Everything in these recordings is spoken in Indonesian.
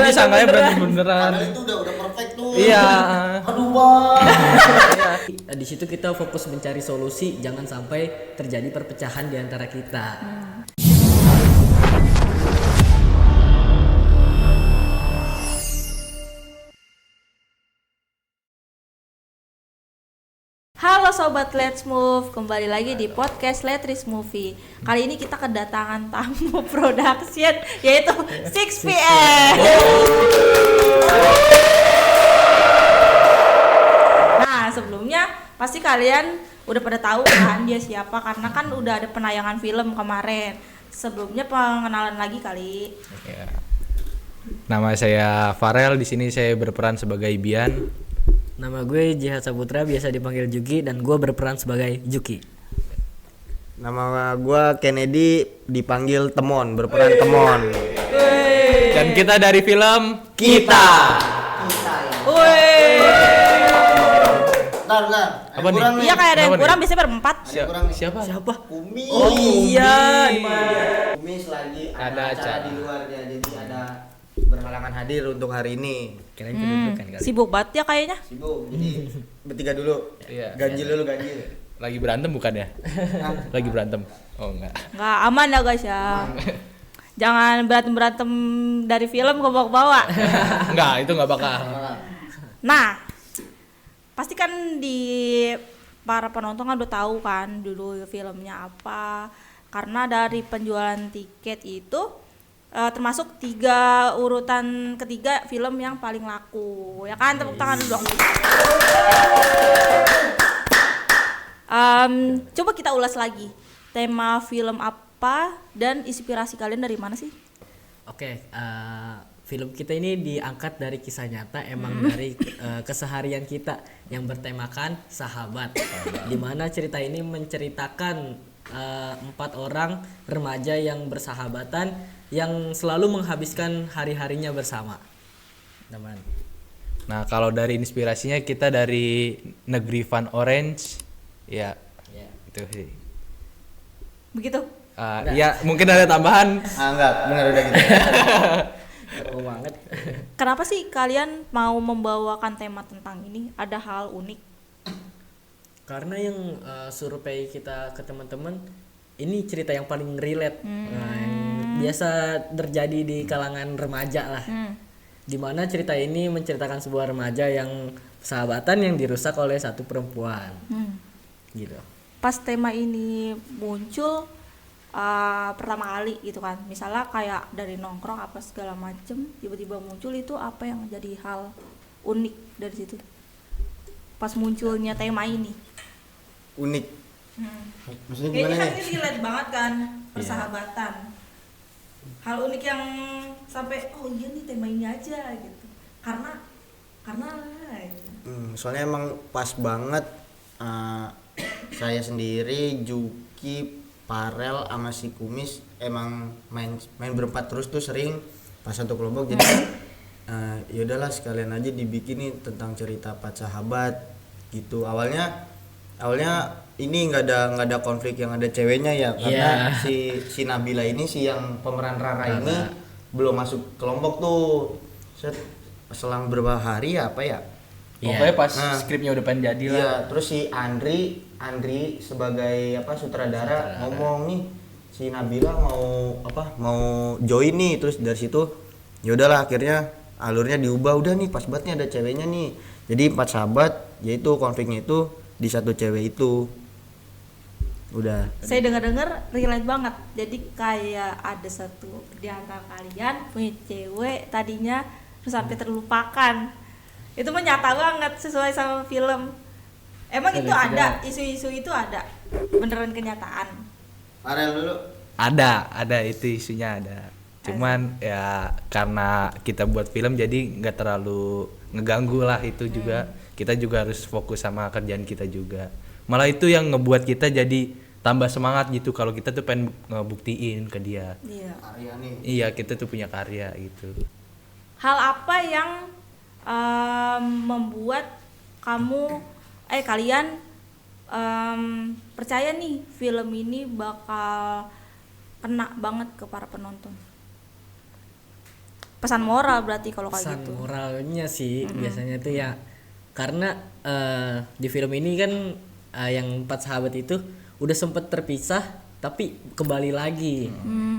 disangkanya berantem beneran. Padahal itu udah perfect tuh. Iya. Aduh bang. Di situ kita fokus mencari solusi, jangan sampai terjadi perpecahan di antara kita. Halo Sobat Let's Move, kembali lagi di podcast Let's Movie. Kali ini kita kedatangan tamu production yaitu 6PM. Nah sebelumnya pasti kalian udah pada tahu kan dia siapa, karena kan udah ada penayangan film kemarin. Sebelumnya pengenalan lagi kali. Ya. Nama saya Farel, di sini saya berperan sebagai Bian. Nama gue Jihat Saputra, biasa dipanggil Juki, dan gue berperan sebagai Juki. Nama gua Kennedy, dipanggil Temon, berperan Temon. Dan kita dari film Kita. Bentar. Apa nih? Iya kayak ada yang Kenapa nih? kurang, biasanya berempat. Siapa? Kumis. Oh iya, di mana dia? Kumis lagi Ada ada acara acara. di luar ya, jadi ada berhalangan hadir untuk hari ini. Kirain kedudukan kali. Sibuk banget ya kayaknya. Sibuk, jadi bertiga dulu. Iya. Ganjil dulu, ganjil. Lagi berantem bukan ya? Lagi berantem. Oh enggak. Nggak aman ya guys ya. Jangan berantem dari film ke bawa-bawa. Enggak, itu enggak bakal. Nah, pasti kan di para penonton kan udah tahu kan dulu filmnya apa. Karena dari penjualan tiket itu termasuk urutan ketiga film yang paling laku. Ya kan, tepuk tangan dulu dong. Coba kita ulas lagi. Tema film apa dan inspirasi kalian dari mana sih? Oke, film kita ini diangkat dari kisah nyata, emang dari keseharian kita yang bertemakan sahabat. Dimana cerita ini menceritakan 4 orang remaja yang bersahabatan yang selalu menghabiskan hari-harinya bersama. Teman. Nah, kalau dari inspirasinya kita dari Negeri Van Orange. Ya, Ya. itu sih. Begitu. Ya, mungkin ada tambahan. Enggak, benar udah gitu. Oh banget. Kenapa sih kalian mau membawakan tema tentang ini? Ada hal unik? Karena yang survei kita ke teman-teman, ini cerita yang paling relate, yang biasa terjadi di kalangan remaja lah. Dimana cerita ini menceritakan sebuah remaja yang sahabatan yang dirusak oleh satu perempuan. Gitu. Pas tema ini muncul pertama kali gitu kan, misalnya kayak dari nongkrong apa segala macem, tiba-tiba muncul, itu apa yang jadi hal unik dari situ pas munculnya tema ini? Unik. Maksudnya Kayaknya gimana kan nih? ini relate banget kan, persahabatan. Hal unik yang sampai oh iya nih tema ini aja gitu, karena gitu. Soalnya emang pas banget saya sendiri, Juki, Farel sama si Kumis emang main berempat terus tuh sering pas satu kelompok, jadi ya udahlah sekalian aja dibikin nih tentang cerita 4 sahabat gitu. Awalnya ini nggak ada konflik yang ada ceweknya ya, karena si Nabila ini, si yang pemeran Rara ini belum masuk kelompok tuh. Selang beberapa hari ya apa ya, Pokoknya pas skripnya udah pengen jadi lah. iya, terus si Andri sebagai sutradara ngomong nih, si Nabila mau join nih. Terus dari situ ya udahlah, akhirnya alurnya diubah, udah nih pas banget nih ada ceweknya nih. Jadi 4 sahabat, yaitu konfliknya itu di satu cewek itu. Udah. Saya dengar-dengar relate banget. Jadi kayak ada satu di antara kalian punya cewek tadinya terus sampai terlupakan. Itu mah nyata banget sesuai sama film. Emang itu ada, isu-isu itu ada. Beneran kenyataan. Farel dulu. Ada itu isunya ada. Cuman ya karena kita buat film jadi nggak terlalu ngeganggu lah itu juga. Kita juga harus fokus sama kerjaan kita juga. Malah itu yang ngebuat kita jadi tambah semangat gitu kalau kita tuh pengen ngebuktiin ke dia. Iya. Karya nih. Iya, kita tuh punya karya gitu. Hal apa yang membuat kalian percaya nih film ini bakal kena banget ke para penonton? pesan moral berarti kalau kayak Pesan gitu. moralnya sih biasanya tuh ya, karena di film ini kan yang 4 sahabat itu udah sempet terpisah tapi kembali lagi.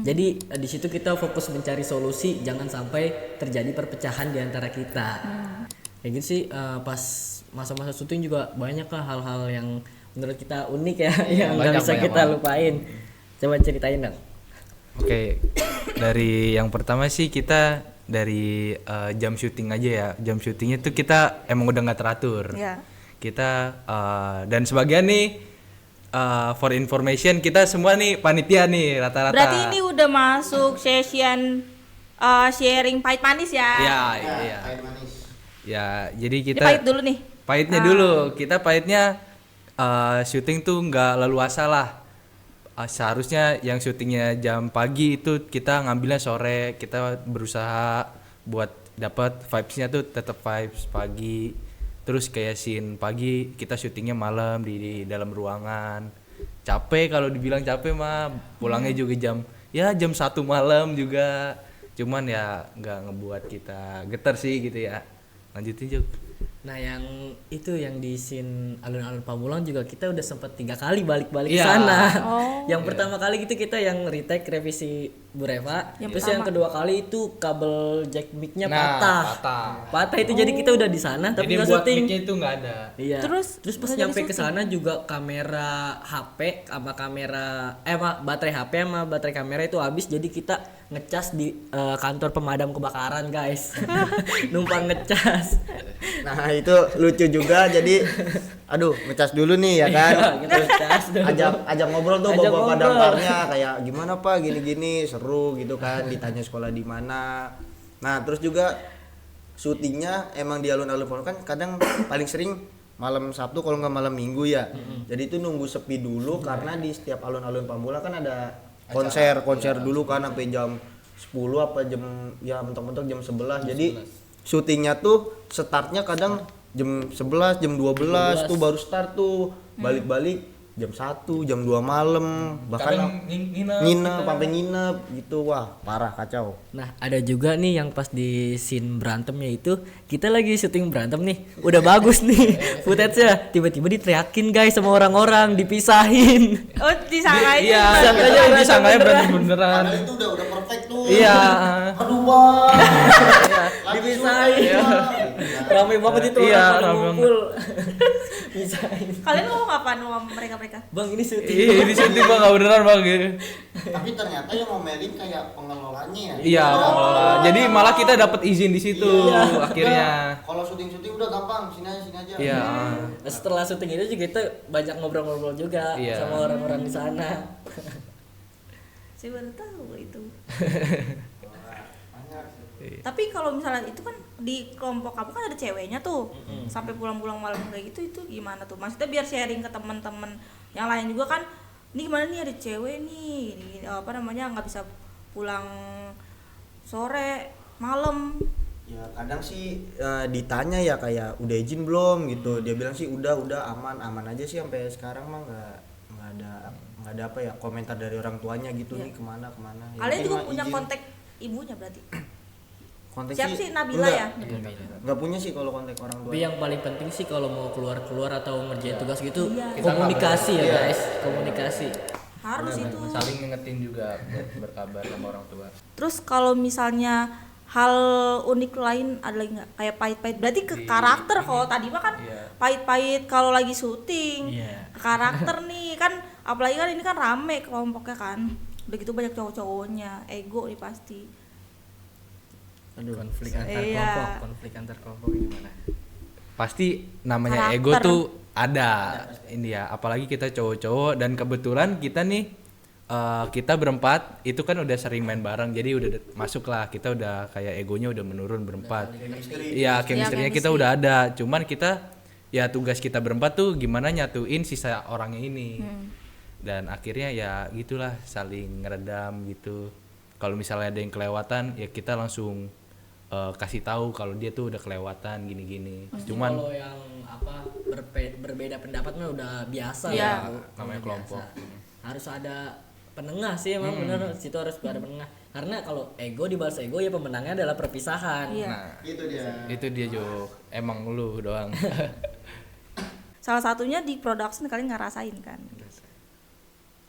Jadi di situ kita fokus mencari solusi, jangan sampai terjadi perpecahan di antara kita. Kayak gitu sih. Pas masa-masa syuting juga banyak lah hal-hal yang menurut kita unik ya, yang nggak banyak, bisa banyak kita banget. lupain. Coba ceritain dong. Oke, dari yang pertama sih kita dari jam syuting aja ya. Jam syutingnya tuh kita emang udah nggak teratur. Iya. Kita dan sebagian nih for information kita semua nih panitia nih rata-rata. Berarti ini udah masuk session sharing pahit manis ya. Iya, iya. Air manis. Ya, jadi Ini kita pahit dulu nih. pahitnya dulu. Kita pahitnya syuting tuh nggak leluasa lah. Seharusnya yang syutingnya jam pagi itu kita ngambilnya sore. Kita berusaha buat dapat vibes-nya tuh tetap vibes pagi. Terus kayak scene pagi kita syutingnya malam di dalam ruangan. Capek, kalau dibilang capek mah pulangnya juga jam 1 malam juga. Cuman ya nggak ngebuat kita getar sih gitu ya. Lanjutin Juk. Nah yang itu yang di scene alun-alun Pamulang juga kita udah sempat 3 kali balik-balik ke Iya. sana. Oh. Yang pertama kali gitu kita yang retake revisi Bu Reva. Yang Terus pertama. yang kedua kali itu kabel jack mic-nya Nah, patah. Patah itu jadi kita udah di sana tapi Jadi nggak buat syuting. mic-nya itu nggak ada. Iya. Terus pas nggak jadi nyampe ke syuting. sana juga kamera HP sama kamera baterai HP sama baterai kamera itu habis, jadi kita ngecas di kantor pemadam kebakaran, guys. Numpang ngecas. Nah itu lucu juga, jadi aduh ngecas dulu nih ya kan. Iya, kita ngecas dulu. ajak ngobrol tuh Ajak bapak ngobrol. damkarnya kayak gimana pak gini-gini, seru gitu kan, ditanya sekolah di mana. Nah terus juga syutingnya emang di alun-alun Pamulang kan kadang paling sering malam Sabtu kalau nggak malam Minggu ya. Jadi itu nunggu sepi dulu karena di setiap alun-alun Pamulang kan ada konser dulu kan sampai jam 10 apa jam ya mentok-mentok jam 11. Jadi syutingnya tuh startnya kadang jam 11, jam 12 tuh baru start tuh. Balik-balik jam 1, jam 2 malam, bahkan nginep sampai nginep gitu. Wah, parah kacau. Nah, ada juga nih yang pas di scene berantemnya itu kita lagi syuting berantem nih. Udah bagus nih footage-nya. Tiba-tiba diteriakin guys sama orang-orang, dipisahin. Oh, disangkain. Iya, Disangkanya kita berantem disangkanya beneran. berantem beneran. Itu udah perfect tuh. Iya. Aduh, Bang. Dipisahin. Rame banget itu Iya, orang pada rame ngumpul. Pisahin. Kalian ngomong apa sama mereka-mereka? Bang, ini syuting. Iya, di syuting Bang, nggak beneran Bang. Tapi ternyata yang ngomelin kayak pengelolanya ya. Iya, jadi malah kita dapat izin di situ akhirnya. Kalau syuting-syuting udah gampang, sini aja. Iya. Nah, setelah syuting itu juga kita banyak ngobrol-ngobrol juga Iya. sama orang-orang di sana. Saya baru tahu itu. Tapi kalau misalnya itu kan di kelompok kamu kan ada ceweknya tuh, sampai pulang-pulang malam kayak gitu, itu gimana tuh? Maksudnya biar sharing ke teman-teman yang lain juga kan, ini gimana nih ada cewek nih, ini, apa namanya nggak bisa pulang sore malam. Ya kadang sih ditanya ya kayak udah izin belum gitu. Dia bilang sih udah aman aja sih sampai sekarang mah nggak ada apa ya komentar dari orang tuanya gitu nih kemana. Yang Kalian penting juga mah punya izin. kontak ibunya berarti? Kontak Siapa sih? Nabila enggak. ya? Nggak punya sih kalau kontak orang tua. Tapi yang paling penting sih kalau mau keluar atau ngerjain tugas gitu, Iya. komunikasi ya guys, komunikasi. Harus itu. Saling ngingetin juga buat berkabar sama orang tua. Terus kalau misalnya hal unik lain ada lagi nggak? Kayak pahit-pahit berarti ke karakter. Kalau tadi mah kan pahit-pahit kalau lagi syuting. Iya. Ke karakter nih kan, apalagi kan ini kan rame kelompoknya kan. Udah gitu banyak cowok-cowoknya, ego nih pasti. Konflik antar Iya. kelompok gimana? Pasti namanya Karakter. ego tuh ada ini ya, apalagi kita cowok-cowok dan kebetulan kita nih kita berempat itu kan udah sering main bareng, jadi udah masuk lah, kita udah kayak egonya udah menurun berempat. Iya, chemistry-nya kita chemistry. udah ada, cuman kita ya tugas kita berempat tuh gimana nyatuin sisa orangnya ini. Dan akhirnya ya gitulah, saling ngeredam gitu. Kalau misalnya ada yang kelewatan ya kita langsung kasih tahu kalau dia tuh udah kelewatan gini-gini. Cuman Kalau yang apa berbeda pendapat mah udah biasa Iya. ya, Bu. namanya Udah kelompok. biasa. Harus ada penengah sih emang bener, situ harus ada penengah. Karena kalau ego dibalas ego ya pemenangnya adalah perpisahan. Iya. Nah, Itu dia. Jo, emang lu doang. Salah satunya di production kalian ngerasain kan.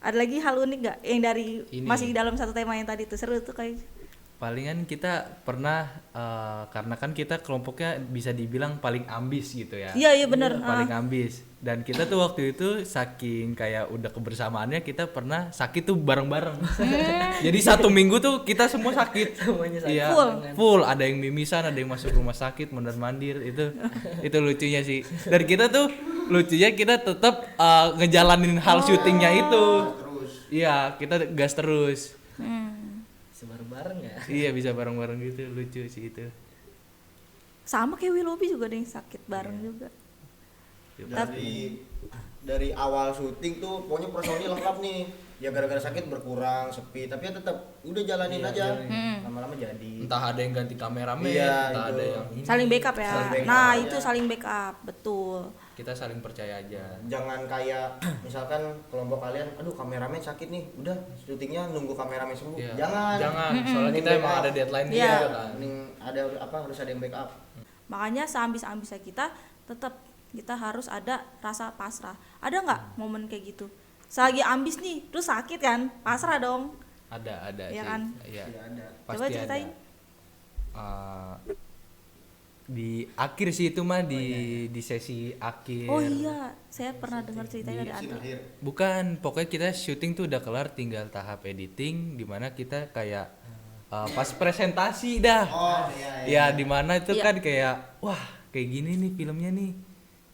Ada lagi hal unik gak yang dari Ini. masih dalam satu tema yang tadi tuh seru tuh kayak Palingan kita pernah karena kan kita kelompoknya bisa dibilang paling ambis gitu ya. iya bener. Paling ambis. Dan kita tuh waktu itu saking kayak udah kebersamaannya kita pernah sakit tuh bareng-bareng. Jadi satu minggu tuh kita semua sakit. Semuanya sakit. Iya, full. Ada yang mimisan, ada yang masuk rumah sakit, mondar-mandir. Itu lucunya sih. Dan kita tuh lucunya kita tetap ngejalanin hal syutingnya itu. Iya, kita gas terus. Sebareng-bareng ya. Iya, bisa bareng-bareng gitu. Lucu sih itu. sama kayak Willoughby juga ada yang sakit bareng juga. Dari awal syuting tuh pokoknya personil lengkap nih. Ya gara-gara sakit berkurang, sepi, tapi ya tetap udah jalanin aja. Lama-lama jadi. Entah ada yang ganti kameramen, Iya, entah itu. ada yang ini. Saling backup ya. Saling backup, Nah, ya. itu saling backup, betul. Kita saling percaya aja. Jangan kayak misalkan kelompok kalian, aduh kameramen sakit nih, udah syutingnya nunggu kameramen sembuh. Iya. Jangan. Soalnya kita Mending emang backup. ada deadline Iya. juga kan. Mending ada apa harus ada yang backup. Makanya seambis-ambisnya kita tetap kita harus ada rasa pasrah. Ada nggak momen kayak gitu? Selagi ambis nih, terus sakit kan? Pasrah dong. Ada Iya sih. kan? Iya. Iya ada. Pasti Coba ceritain. ada. Di akhir sih itu mah di sesi akhir. Oh iya, saya pernah dengar ceritanya dari Andri. Akhir. Bukan, pokoknya kita syuting tuh udah kelar, tinggal tahap editing dimana kita kayak pas presentasi dah. Oh iya. Ya dimana itu Iya. kan kayak wah kayak gini nih filmnya nih.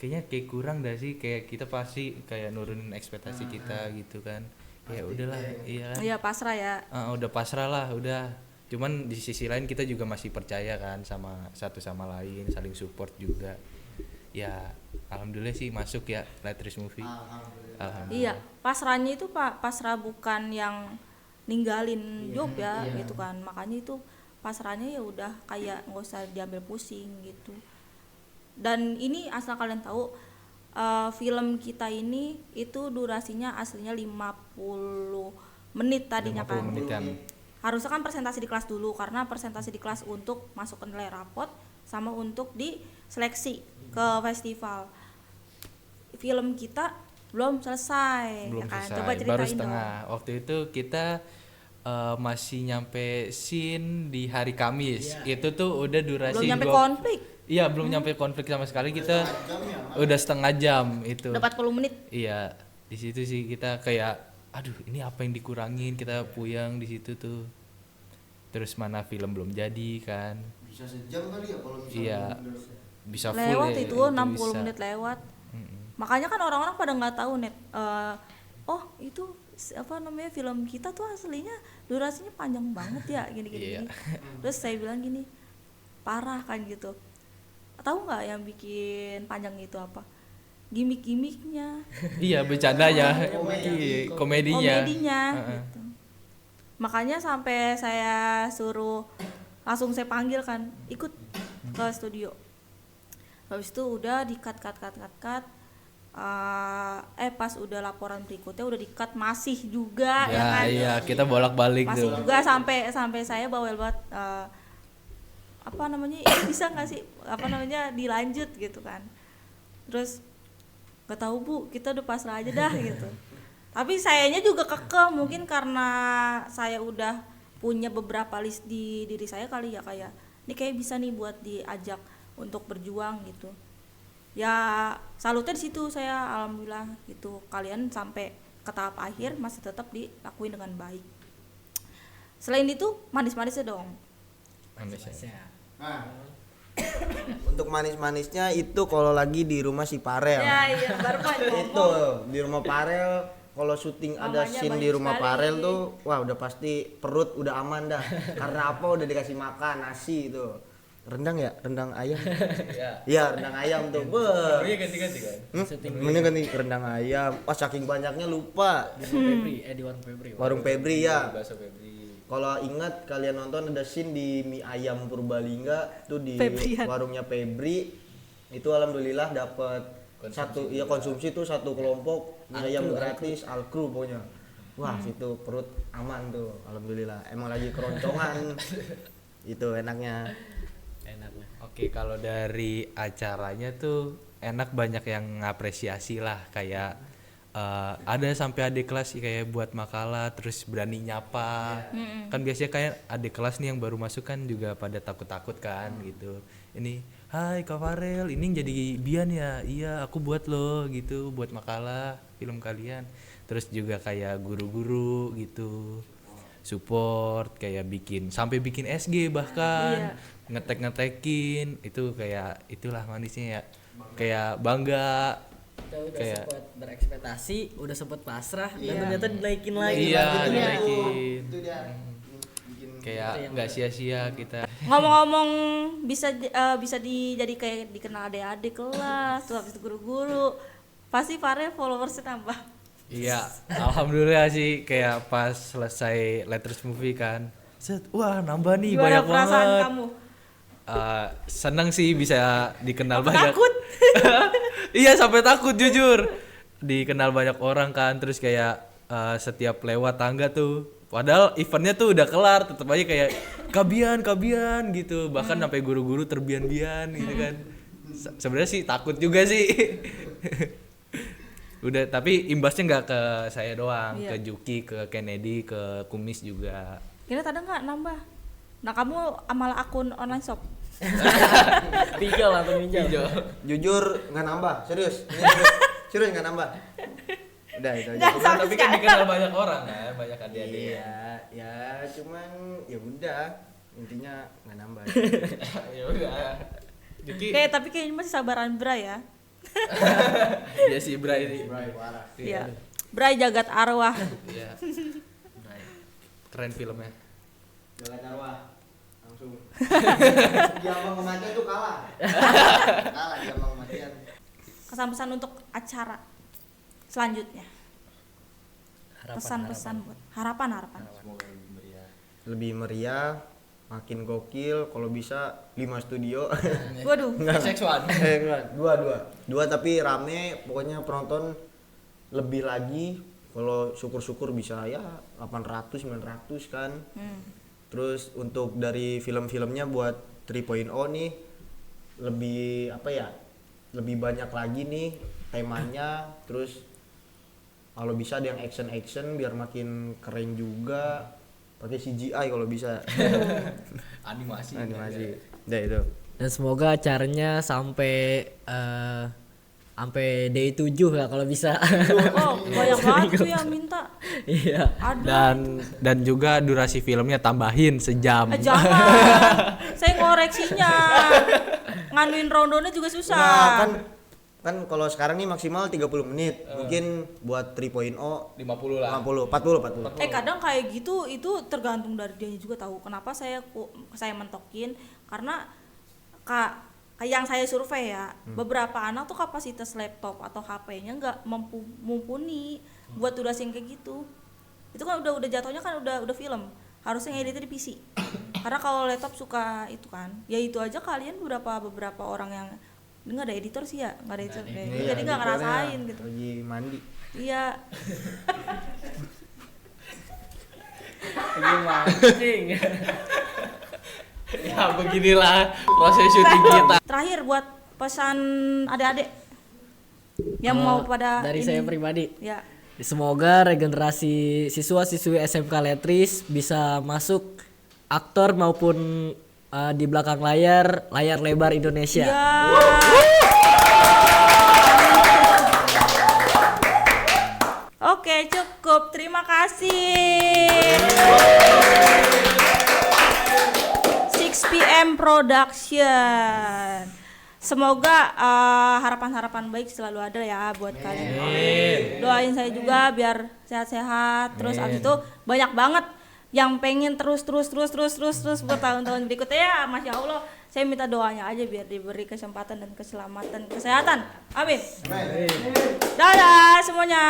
Kayaknya kayak kurang dah sih, kayak kita pasti kayak nurunin ekspektasi kita gitu kan. Ya udahlah, iya kan. Iya, pasrah ya. Udah pasrah lah, udah. Cuman di sisi lain kita juga masih percaya kan sama satu sama lain, saling support juga. Ya alhamdulillah sih masuk ya Letris Movie. Alhamdulillah. Iya, pasrahnya itu Pak, pasrah bukan yang ninggalin job ya gitu kan. Makanya itu pasrahnya ya udah kayak nggak usah diambil pusing gitu. Dan ini asal kalian tahu film kita ini itu durasinya aslinya 50 menit tadinya 50 kan. menitan. Harusnya kan presentasi di kelas dulu karena presentasi di kelas untuk masuk ke nilai rapot sama untuk diseleksi ke festival. Film kita belum selesai, Belum ya kan? selesai, Coba baru ceritain setengah. dong. Waktu itu kita masih nyampe scene di hari Kamis. Itu tuh udah durasi Belum nyampe 20 konflik, Iya, belum nyampe konflik sama sekali. Kita udah setengah jam itu. udah 40 menit. Iya, di situ sih kita kayak aduh, ini apa yang dikurangin, kita puyeng di situ tuh. Terus mana film belum jadi kan. Bisa sejam kali ya kalau misalnya. Iya. Bisa full Lewat ya, itu 60 bisa. menit lewat. Mm-mm. Makanya kan orang-orang pada nggak tahu net. Oh itu apa namanya film kita tuh aslinya durasinya panjang banget ya gini-gini. Iya. Terus saya bilang gini, parah kan gitu. Tahu nggak yang bikin panjang itu apa? Gimik-gimiknya, Iya, bercandanya. Iya, komedinya. Heeh. gitu. Makanya sampai saya suruh langsung saya panggil kan ikut ke studio. Habis itu udah di cut. Pas udah laporan berikutnya udah di cut masih juga ya kan. Iya, kita bolak-balik Masih tuh. juga sampai saya bawel banget apa namanya ini bisa nggak sih apa namanya dilanjut gitu kan. Terus nggak tahu Bu, kita udah pasrah aja dah gitu. Tapi sayanya juga kekeh, mungkin karena saya udah punya beberapa list di diri saya kali ya, kayak ini kayak bisa nih buat diajak untuk berjuang gitu. Ya salutnya di situ saya, alhamdulillah gitu, kalian sampai ke tahap akhir masih tetap dilakuin dengan baik. Selain itu manis-manisnya dong. Manisnya. Nah, untuk manis-manisnya itu kalau lagi di rumah si Parel. Ya iya baru kan Itu di rumah Parel kalau syuting ada Mamanya scene di banyak rumah sekali. Parel tuh wah udah pasti perut udah aman dah. Karena apa, udah dikasih makan nasi itu. Rendang ya, rendang ayam. Iya. Iya, rendang ayam tuh. Beuh. Iya, ganti-ganti kan. Ini kan nih rendang ayam. Wah, saking banyaknya lupa. Di Febri, di warung Febri. Warung Febri ya. Bakso Febri. Kalau ingat kalian nonton ada scene di mie ayam Purbalingga tuh di Febrian. warungnya Febri. Itu alhamdulillah dapat satu ya konsumsi tuh satu kelompok mie ayam gratis al kru pokoknya. wah situ perut aman tuh, alhamdulillah. Emang lagi keroncongan. Itu enaknya. Enak lah. Oke, kalau dari acaranya tuh enak, banyak yang ngapresiasi lah, kayak ada sampai adik kelas sih kayak buat makalah terus berani nyapa. Kan biasanya kayak adik kelas nih yang baru masuk kan juga pada takut-takut kan gitu. Ini, "Hai Kak Farel, ini jadi Bian ya?" "Iya, aku buat lo," gitu, buat makalah film kalian. Terus juga kayak guru-guru gitu support, kayak sampai bikin SG bahkan. Ngetek-ngetekin itu, kayak itulah manisnya ya, kayak bangga. Kita udah Kayak- sempat berekspektasi, udah sempat pasrah, dan ternyata dinaikin lagi. Iya, Itu dia. dinaikin. Itu dia. Bikin Kayak nggak sia-sia kita. Ngomong-ngomong bisa jadi kayak dikenal adik-adik kelas, tuh habis itu guru-guru. Pasti Farel followersnya tambah. Iya, alhamdulillah sih, kayak pas selesai Letters Movie kan, set, wah nambah nih, Gimana banyak perasaan banget. kamu? Seneng sih bisa dikenal Apa banyak. takut? Iya, sampai takut jujur. Dikenal banyak orang kan, terus kayak setiap lewat tangga tuh, padahal eventnya tuh udah kelar, tetap aja kayak kabian gitu. Bahkan sampai guru-guru terbian-bian gitu kan. Sebenarnya sih takut juga sih. Udah, tapi imbasnya nggak ke saya doang, Iya. ke Juki, ke Kennedy, ke Kumis juga. Kira ada nggak nambah? Nah kamu amal akun online shop. Pinjol atau pinjol? Jujur nggak nambah, serius. Ini serius nggak nambah. Udah itu aja. Nggak, sama Tapi kan sekali. dikenal banyak orang kan, banyak adik-adik. Iya, ya cuman ya udah, intinya nggak nambah. Ya udah. Juki, Tapi kayaknya masih sabaran Bray ya. dia si Bray ini. Bray parah. Iya. Bray jagat arwah. Iya. Keren filmnya. Jalan arwah langsung. Diambang kematian tuh kalah. Kalah diambang kematian. Kesan-pesan untuk acara selanjutnya. Pesan-pesan buat harapan. Semoga lebih meriah, makin gokil, kalau bisa 5 studio. Waduh. Seksual. Enggak, dua tapi rame, pokoknya penonton lebih lagi. Kalau syukur-syukur bisa ya 800 900 kan. Terus untuk dari film-filmnya buat 3.0 nih lebih apa ya? Lebih banyak lagi nih temanya. Terus kalau bisa ada yang action biar makin keren juga. Pakai CGI kalau bisa. Animasi. Udah itu. Dan semoga acaranya sampai day 7 lah kalau bisa. Oh, banyak banget tuh yang minta. Iya. Ada. Dan juga durasi filmnya tambahin sejam. Jangan. Saya ngoreksinya. Nganuin rondonya juga susah. Nah, kan kalau sekarang nih maksimal 30 menit. Mungkin buat 3.0 50 lah. 40. Kadang kayak gitu itu tergantung dari dia juga tahu. Kenapa saya mentokin karena yang saya survei ya, beberapa anak tuh kapasitas laptop atau HP-nya nggak mumpuni buat durasi yang kayak gitu. Itu kan udah jatuhnya kan udah film. Harusnya ngeditnya di PC. Karena kalau laptop suka itu kan. Ya itu aja kalian beberapa orang yang nggak ada editor sih ya, nggak ada editor. Jadi nggak ngerasain gitu. Lagi mandi. Iya. Lagi mancing. Ya beginilah proses syuting kita. Terakhir buat pesan adik-adik yang mau pada Dari ini. saya pribadi, Ya. semoga regenerasi siswa-siswi SMK Letris bisa masuk aktor maupun di belakang layar lebar Indonesia. Ya. Oke, cukup. Terima kasih. 6 PM Production. Semoga harapan-harapan baik selalu ada ya buat kalian. Doain saya juga biar sehat-sehat. Terus abis itu banyak banget yang pengen terus bertahun-tahun berikutnya ya, Masya Allah. Saya minta doanya aja biar diberi kesempatan dan keselamatan, kesehatan. Amin. Dadah semuanya.